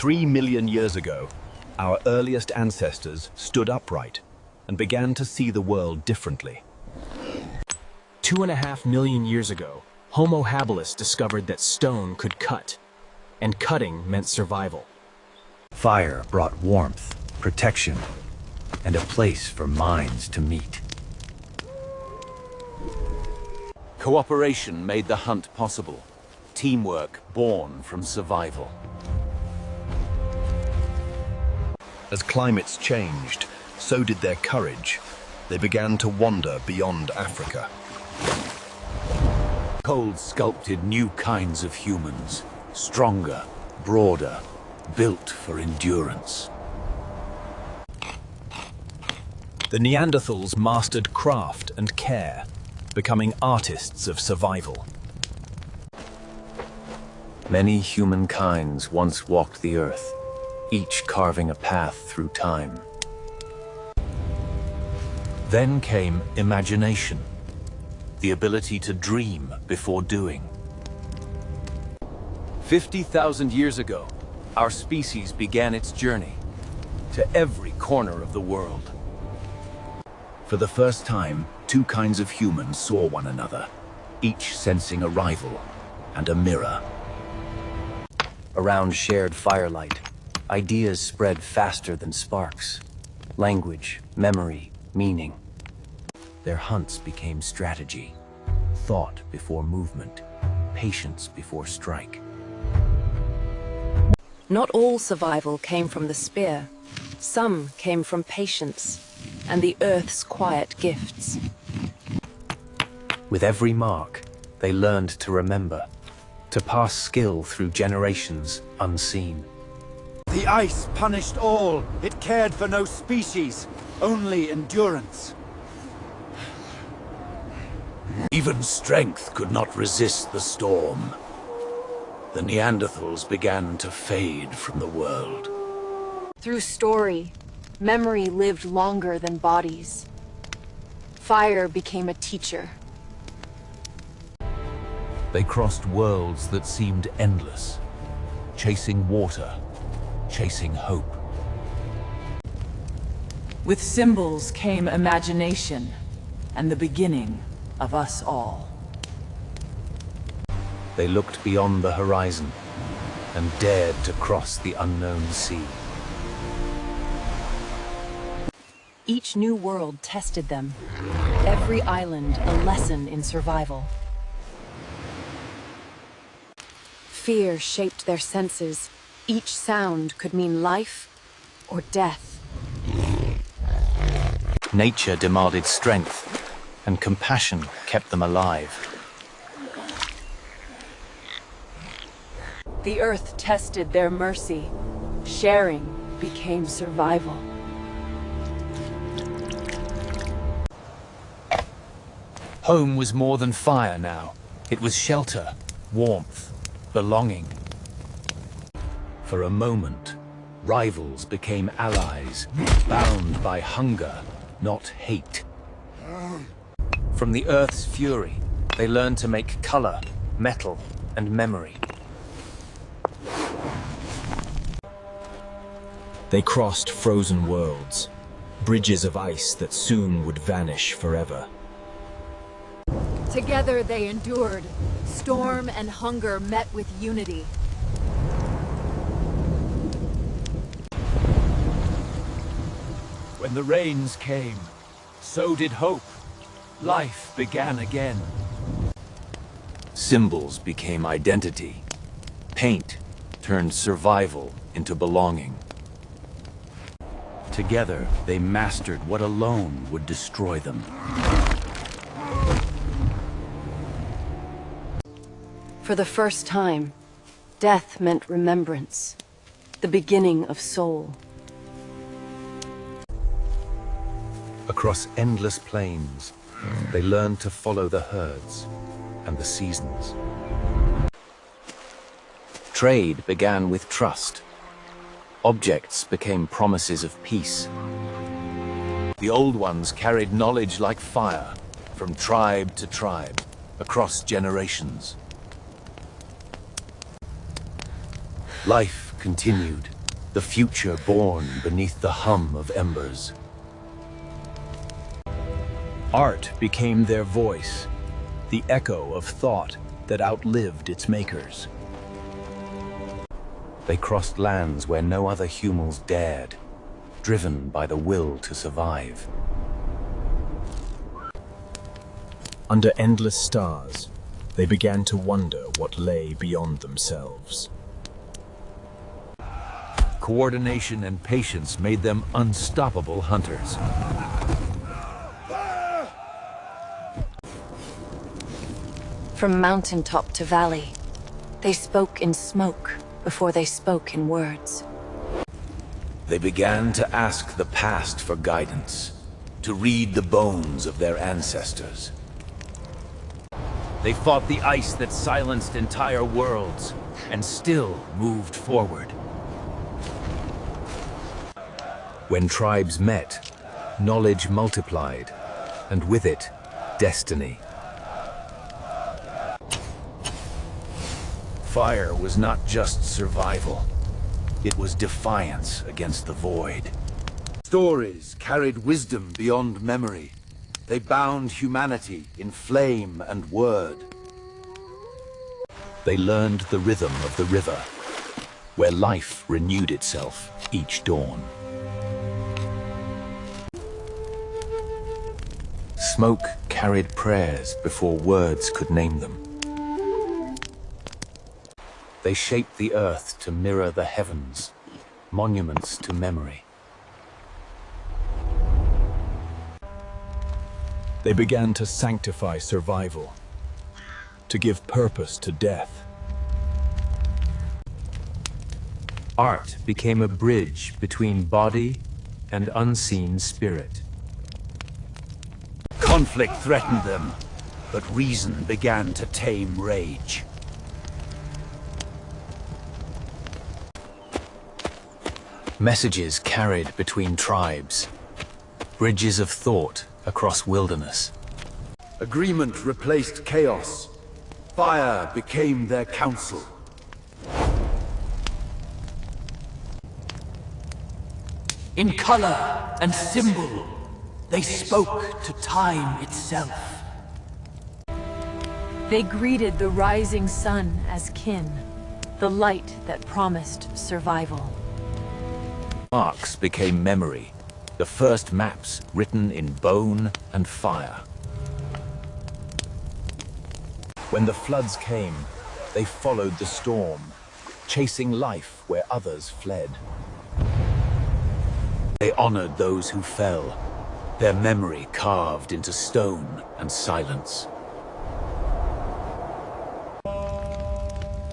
3 million years ago, our earliest ancestors stood upright and began to see the world differently. 2.5 million years ago, Homo habilis discovered that stone could cut, and cutting meant survival. Fire brought warmth, protection, and a place for minds to meet. Cooperation made the hunt possible. Teamwork born from survival. As climates changed, so did their courage. They began to wander beyond Africa. Cold sculpted new kinds of humans, stronger, broader, built for endurance. The Neanderthals mastered craft and care, becoming artists of survival. Many humankinds once walked the earth, each carving a path through time. Then came imagination, the ability to dream before doing. 50,000 years ago, our species began its journey to every corner of the world. For the first time, two kinds of humans saw one another, each sensing a rival and a mirror. Around shared firelight, ideas spread faster than sparks. Language, memory, meaning. Their hunts became strategy, thought before movement, patience before strike. Not all survival came from the spear. Some came from patience and the earth's quiet gifts. With every mark, they learned to remember, to pass skill through generations unseen. The ice punished all. It cared for no species, only endurance. Even strength could not resist the storm. The Neanderthals began to fade from the world. Through story, memory lived longer than bodies. Fire became a teacher. They crossed worlds that seemed endless, chasing water, chasing hope. With symbols came imagination and the beginning of us all. They looked beyond the horizon and dared to cross the unknown sea. Each new world tested them. Every island a lesson in survival. Fear shaped their senses. Each sound could mean life or death. Nature demanded strength, and compassion kept them alive. The earth tested their mercy. Sharing became survival. Home was more than fire now. It was shelter, warmth, belonging. For a moment, rivals became allies, bound by hunger, not hate. From the Earth's fury, they learned to make color, metal, and memory. They crossed frozen worlds, bridges of ice that soon would vanish forever. Together they endured. Storm and hunger met with unity. When the rains came, so did hope. Life began again. Symbols became identity. Paint turned survival into belonging. Together, they mastered what alone would destroy them. For the first time, death meant remembrance, the beginning of soul. Across endless plains, they learned to follow the herds and the seasons. Trade began with trust. Objects became promises of peace. The old ones carried knowledge like fire, from tribe to tribe, across generations. Life continued, the future born beneath the hum of embers. Art became their voice, the echo of thought that outlived its makers. They crossed lands where no other humans dared, driven by the will to survive. Under endless stars, they began to wonder what lay beyond themselves. Coordination and patience made them unstoppable hunters. From mountaintop to valley, they spoke in smoke before they spoke in words. They began to ask the past for guidance, to read the bones of their ancestors. They fought the ice that silenced entire worlds, and still moved forward. When tribes met, knowledge multiplied, and with it, destiny. Fire was not just survival. It was defiance against the void. Stories carried wisdom beyond memory. They bound humanity in flame and word. They learned the rhythm of the river, where life renewed itself each dawn. Smoke carried prayers before words could name them. They shaped the earth to mirror the heavens, monuments to memory. They began to sanctify survival, to give purpose to death. Art became a bridge between body and unseen spirit. Conflict threatened them, but reason began to tame rage. Messages carried between tribes, bridges of thought across wilderness. Agreement replaced chaos. Fire became their counsel. In color and symbol, they spoke to time itself. They greeted the rising sun as kin, the light that promised survival. Marks became memory, the first maps written in bone and fire. When the floods came, they followed the storm, chasing life where others fled. They honored those who fell, their memory carved into stone and silence.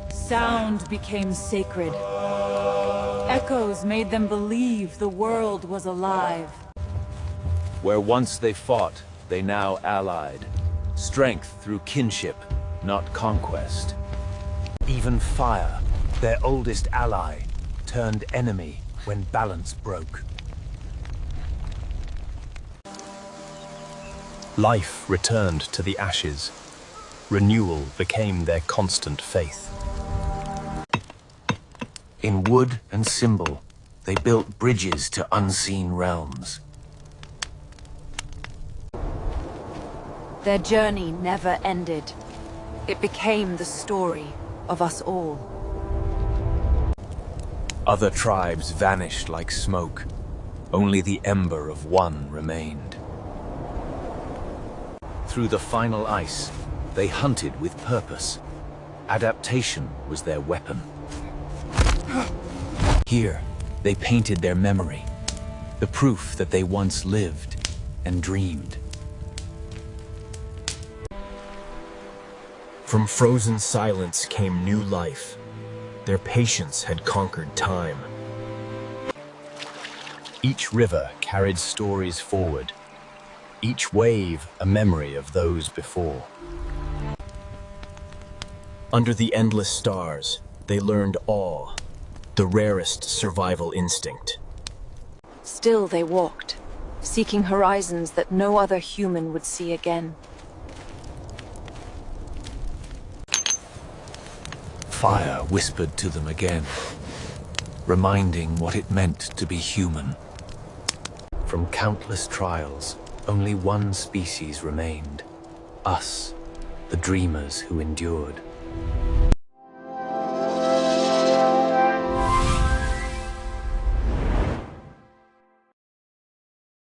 Sound became sacred. Echoes made them believe the world was alive. Where once they fought, they now allied. Strength through kinship, not conquest. Even fire, their oldest ally, turned enemy when balance broke. Life returned to the ashes. Renewal became their constant faith. In wood and symbol, they built bridges to unseen realms. Their journey never ended. It became the story of us all. Other tribes vanished like smoke. Only the ember of one remained. Through the final ice, they hunted with purpose. Adaptation was their weapon. Here, they painted their memory, the proof that they once lived and dreamed. From frozen silence came new life. Their patience had conquered time. Each river carried stories forward, each wave a memory of those before. Under the endless stars, they learned awe, the rarest survival instinct. Still they walked, seeking horizons that no other human would see again. Fire whispered to them again. reminding what it meant to be human. From countless trials, only one species remained. Us, the dreamers who endured.